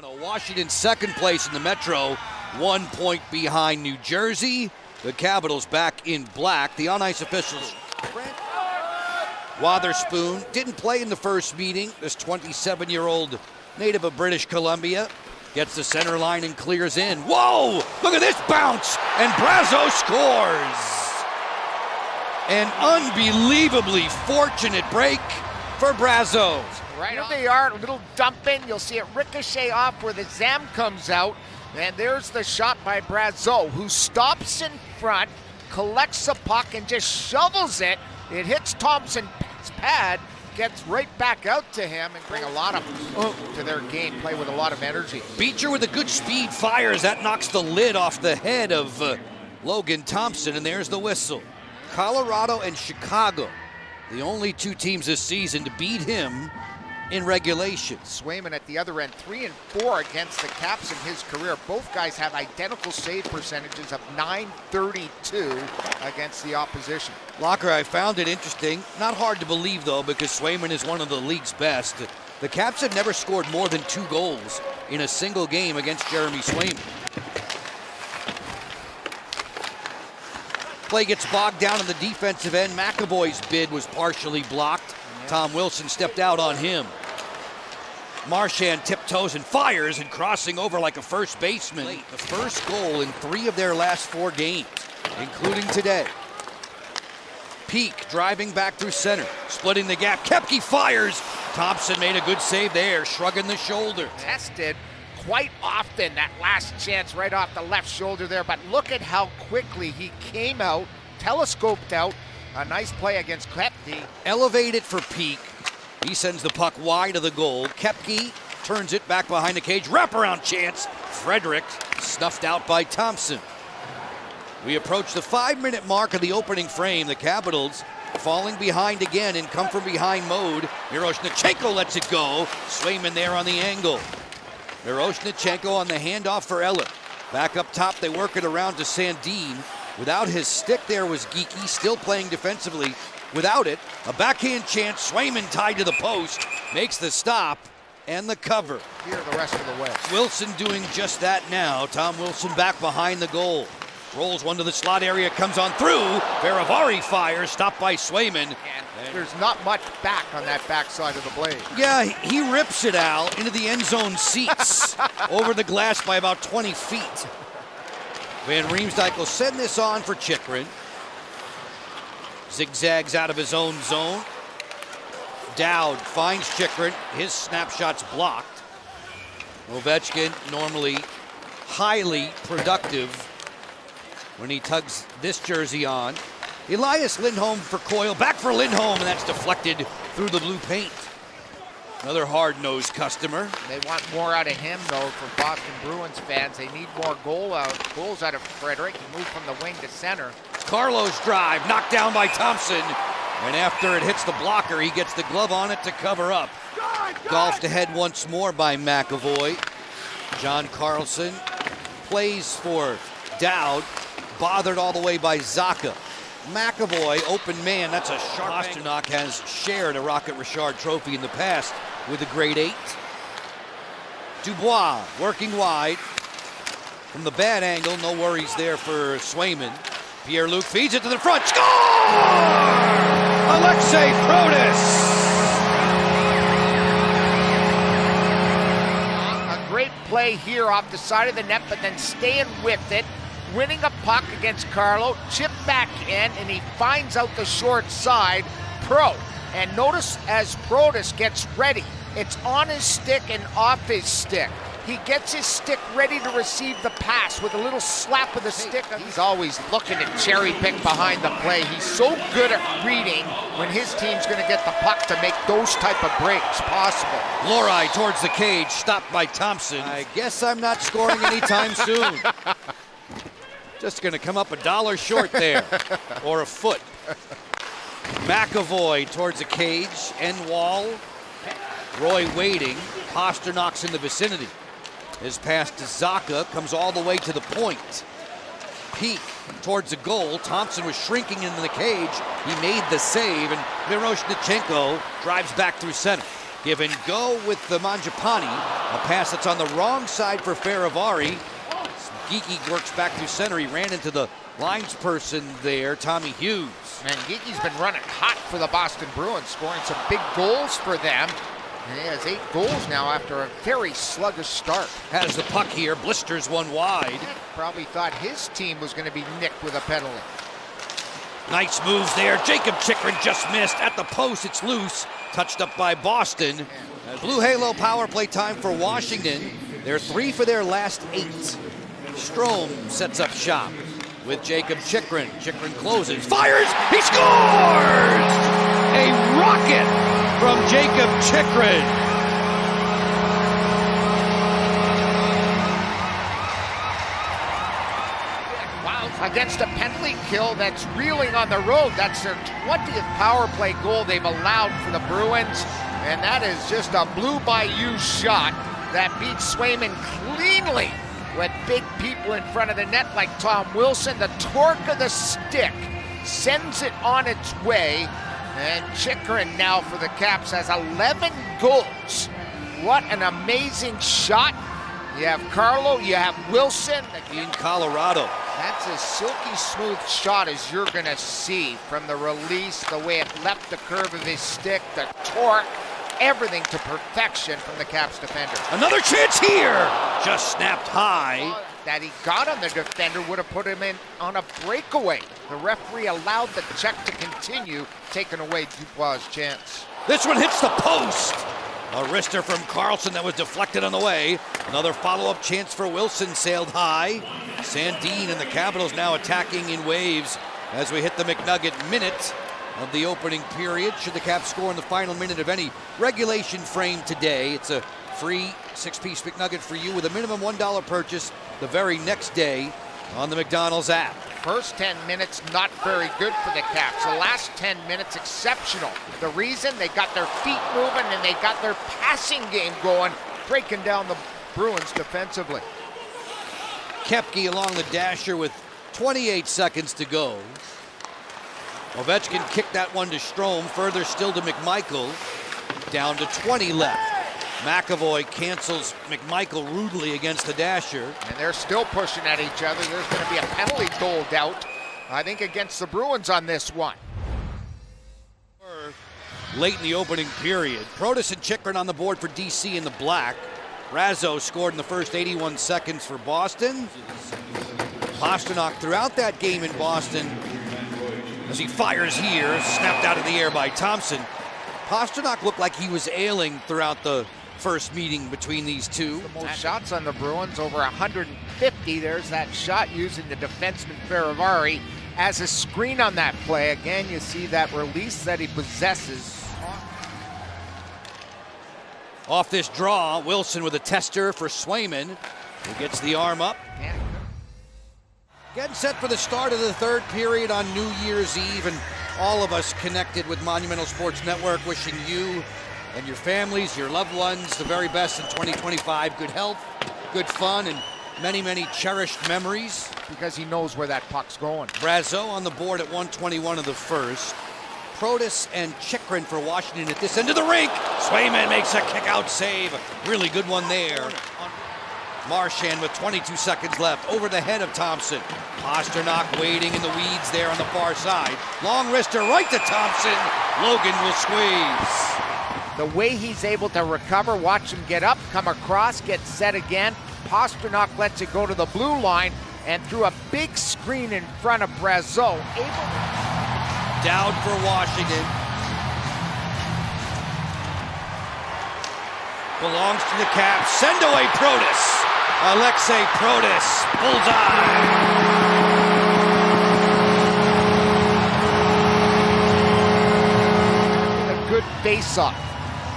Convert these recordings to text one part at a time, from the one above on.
Washington second place in the Metro, 1 point behind New Jersey. The Capitals back in black. The on-ice officials. Wotherspoon didn't play in the first meeting. This 27-year-old native of British Columbia gets the center line and clears in. Whoa! Look at this bounce! And Brazeau scores! An unbelievably fortunate break for Brazeau. Right here they are, a little dump in. You'll see it ricochet off where the Zam comes out. And there's the shot by Brazeau, who stops in front, collects the puck, and just shovels it. It hits Thompson's pad, gets right back out to him, and bring a lot of to their game, play with a lot of energy. Beecher with a good speed fires. That knocks the lid off the head of Logan Thompson, and there's the whistle. Colorado and Chicago, the only two teams this season to beat him in regulation. Swayman at the other end, 3 and 4 against the Caps in his career. Both guys have identical save percentages of .932 against the opposition. Locker, I found it interesting. Not hard to believe, though, because Swayman is one of the league's best. The Caps have never scored more than 2 goals in a single game against Jeremy Swayman. Play gets bogged down in the defensive end. McAvoy's bid was partially blocked. Tom Wilson stepped out on him. Marchand tiptoes and fires, and crossing over like a first baseman. The first goal in 3 of their last 4 games, including today. Peak driving back through center, splitting the gap. Koepke fires. Thompson made a good save there, shrugging the shoulder. Tested quite often, that last chance right off the left shoulder there, but look at how quickly he came out, telescoped out. A nice play against Koepke. Elevated for Peak. He sends the puck wide of the goal. Koepke turns it back behind the cage. Wraparound chance. Frederick snuffed out by Thompson. We approach the 5-minute mark of the opening frame. The Capitals falling behind again in come-from-behind mode. Miroshnichenko lets it go. Swayman there on the angle. Miroshnichenko on the handoff for Eller. Back up top, they work it around to Sandin. Without his stick there was Geekie, still playing defensively. Without it, a backhand chance. Swayman tied to the post, makes the stop and the cover. Here the rest of the way. Wilson doing just that now. Tom Wilson back behind the goal. Rolls one to the slot area, comes on through. Varavari fires, stopped by Swayman. And there's not much back on that backside of the blade. Yeah, he rips it, Al, into the end zone seats. Over the glass by about 20 feet. Van Riemsdyk will send this on for Chychrun. Zigzags out of his own zone. Dowd finds Chychrun. His snapshot's blocked. Ovechkin, normally highly productive when he tugs this jersey on. Elias Lindholm for Coyle. Back for Lindholm, and that's deflected through the blue paint. Another hard-nosed customer. They want more out of him, though, for Boston Bruins fans. They need more goals out of Frederick. He moved from the wing to center. Carlos drive, knocked down by Thompson. And after it hits the blocker, he gets the glove on it to cover up. Golfed ahead once more by McAvoy. John Carlson plays for Dowd, bothered all the way by Zacha. McAvoy, open man, that's a sharp. Pasternak has shared a Rocket Richard trophy in the past with a grade 8. Dubois working wide. From the bad angle, no worries there for Swayman. Pierre-Luc feeds it to the front. Score! Aliaksei Protas! A great play here off the side of the net, but then staying with it. Winning a puck against Carlo, chip back in, and he finds out the short side, Pro. And notice as Protas gets ready, it's on his stick and off his stick. He gets his stick ready to receive the pass with a little slap of the stick. He's always looking to cherry pick behind the play. He's so good at reading when his team's going to get the puck to make those type of breaks possible. Lohrei towards the cage, stopped by Thompson. I guess I'm not scoring anytime soon. Just going to come up $1 short there, or a foot. McAvoy towards the cage, end wall. Roy waiting. Pasternak's in the vicinity. His pass to Zacha comes all the way to the point. Peak towards the goal. Thompson was shrinking into the cage. He made the save, and Miroshnichenko drives back through center. Give and go with the Mangiapane. A pass that's on the wrong side for Faravari. Geeky works back through center. He ran into the linesperson there, Tommy Hughes. And Geeky's been running hot for the Boston Bruins, scoring some big goals for them. And he has 8 goals now after a very sluggish start. Has the puck here, blisters one wide. Probably thought his team was going to be nicked with a penalty. Nice moves there. Jacob Chychrun just missed. At the post, it's loose. Touched up by Boston. Blue Halo power play time for Washington. They're 3 for their last 8. Strome sets up shop with Jacob Chychrun. Chychrun closes, fires, he scores! A rocket from Jacob Chychrun. Wow, against a penalty kill that's reeling on the road. That's their 20th power play goal they've allowed for the Bruins. And that is just a blue by you shot that beats Swayman cleanly with big people in front of the net like Tom Wilson. The torque of the stick sends it on its way. And Chychrun now for the Caps has 11 goals. What an amazing shot. You have Carlo, you have Wilson. In Colorado. That's as silky smooth shot as you're gonna see from the release, the way it left the curve of his stick, the torque, everything to perfection from the Caps defender. Another chance here. Just snapped high. That he got on the defender would have put him in on a breakaway. The referee allowed the check to continue, taking away Dubois' chance. This one hits the post. A wrister from Carlson that was deflected on the way. Another follow-up chance for Wilson sailed high. Sandin and the Capitals now attacking in waves as we hit the McNugget minute of the opening period. Should the Caps score in the final minute of any regulation frame today, it's a free 6-piece McNugget for you with a minimum $1 purchase the very next day on the McDonald's app. First 10 minutes, not very good for the Caps. The last 10 minutes, exceptional. The reason, they got their feet moving and they got their passing game going, breaking down the Bruins defensively. Koepke along the dasher with 28 seconds to go. Ovechkin kicked that one to Strome, further still to McMichael. Down to 20 left. McAvoy cancels McMichael rudely against the dasher. And they're still pushing at each other. There's going to be a penalty doled out, I think, against the Bruins on this one. Late in the opening period. Protas and Chychrun on the board for DC in the black. Razzo scored in the first 81 seconds for Boston. Pastrnak throughout that game in Boston as he fires here, snapped out of the air by Thompson. Pastrnak looked like he was ailing throughout the first meeting between these two. The most shots on the Bruins, over 150. There's that shot using the defenseman Faravari as a screen on that play. Again, you see that release that he possesses. Off this draw, Wilson with a tester for Swayman, who gets the arm up. Getting set for the start of the third period on New Year's Eve, and all of us connected with Monumental Sports Network wishing you and your families, your loved ones, the very best in 2025. Good health, good fun, and many, many cherished memories. Because he knows where that puck's going. Brazeau on the board at 1:21 of the first. Protas and Chychrun for Washington at this end of the rink. Swayman makes a kick-out save. Really good one there. Marchand with 22 seconds left over the head of Thompson. Pastrnak waiting in the weeds there on the far side. Long wrister right to Thompson. Logan will squeeze. The way he's able to recover, watch him get up, come across, get set again. Pastrnak lets it go to the blue line, and through a big screen in front of Brazeau, down for Washington. Belongs to the Caps. Send away Protas. Aliaksei Protas. Bullseye. A good face-off.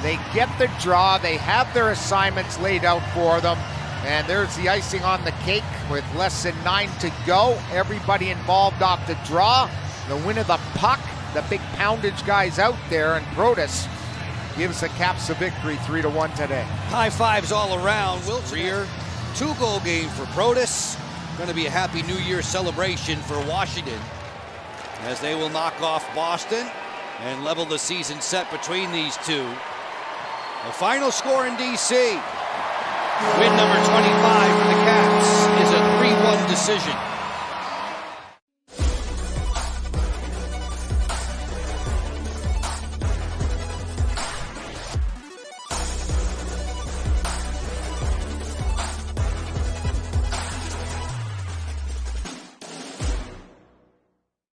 They get the draw. They have their assignments laid out for them. And there's the icing on the cake with less than 9 to go. Everybody involved off the draw. The win of the puck. The big poundage guys out there, and Protas gives the Caps a victory 3-1 today. High fives all around. Wilson here. 2-goal game for Protas. Going to be a happy New Year celebration for Washington as they will knock off Boston and level the season set between these two. The final score in D.C. Win number 25 for the Caps is a 3-1 decision.